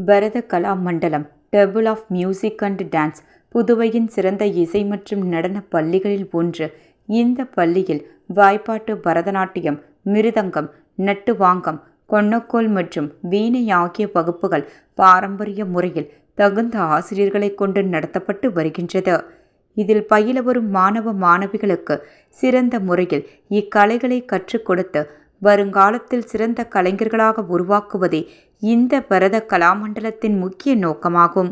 Bharata Kala Mandalam temple of music and dance புதுவையின் சிறந்த இசை மற்றும் நடன பள்ளிகளில் ஒன்று. இந்த பள்ளியில் வாய்ப்பாட்டு, பரதநாட்டியம், மிருதங்கம், நட்டுவாங்கம், கொன்னக்கோல் மற்றும் வீணை ஆகிய வகுப்புகள் பாரம்பரிய முறையில் தகுந்த ஆசிரியர்களை கொண்டு நடத்தப்பட்டு வருகின்றது. இதில் பயில வரும் மாணவ மாணவிகளுக்கு சிறந்த முறையில் இக்கலைகளை கற்றுக் கொடுத்து வருங்காலத்தில் சிறந்த கலைஞர்களாக உருவாக்குவதே இந்த பரத கலாமண்டலத்தின் முக்கிய நோக்கமாகும்.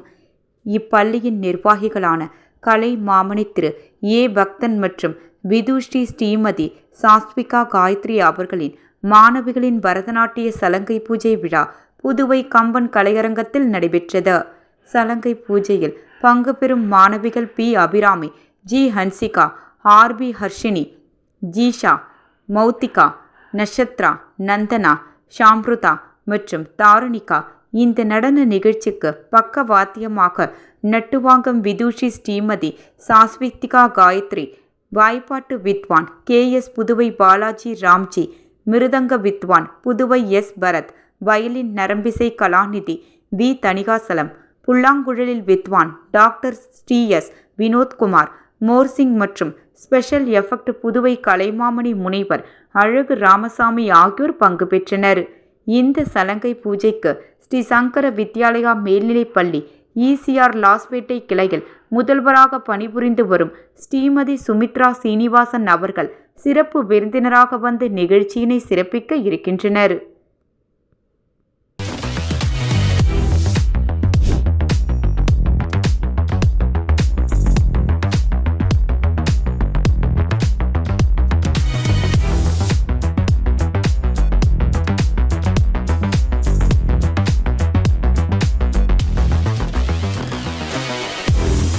இப்பள்ளியின் நிர்வாகிகளான கலை மாமணி திரு ஏ. பக்தன் மற்றும் விதுஸ்ரீ ஸ்ரீமதி சாஸ்விகா காயத்ரி அவர்களின் மாணவிகளின் பரதநாட்டிய சலங்கை பூஜை விழா புதுவை கம்பன் கலையரங்கத்தில் நடைபெற்றது. சலங்கை பூஜையில் பங்கு பெறும் மாணவிகள் P. Abirami, G. Hansika, R. P. Harshini, Jisha, Mouthika, Nakshatra, Nandana, Shamrutha மற்றும் தாரணிகா இந்த நடன நிகழ்ச்சிக்கு பக்கவாத்தியமாக நட்டுவாங்கம் விதுஷி ஸ்ரீமதி சாஸ்வித்திகா காயத்ரி, வாய்ப்பாட்டு வித்வான் கே. எஸ். புதுவை பாலாஜி ராம்ஜி, மிருதங்க வித்வான் புதுவை எஸ். பரத், வயலின் நரம்பிசை கலாநிதி வி. தணிகாசலம், புல்லாங்குழலில் வித்வான் டாக்டர் ஸ்ரீ எஸ். வினோத்குமார், மோர்சிங் மற்றும் ஸ்பெஷல் எஃபெக்ட் புதுவை கலைமாமணி முனைவர் அழகு ராமசாமி ஆகியோர் பங்கு பெற்றனர். இந்த சலங்கை பூஜைக்கு ஸ்ரீ சங்கர வித்யாலயா மேல்நிலைப்பள்ளி ஈசிஆர் லாஸ்பேட்டை கிளையில் முதல்வராக பணிபுரிந்து வரும் ஸ்ரீமதி சுமித்ரா சீனிவாசன் அவர்கள் சிறப்பு விருந்தினராக வந்து நிகழ்ச்சியினை சிறப்பிக்க இருக்கின்றனர்.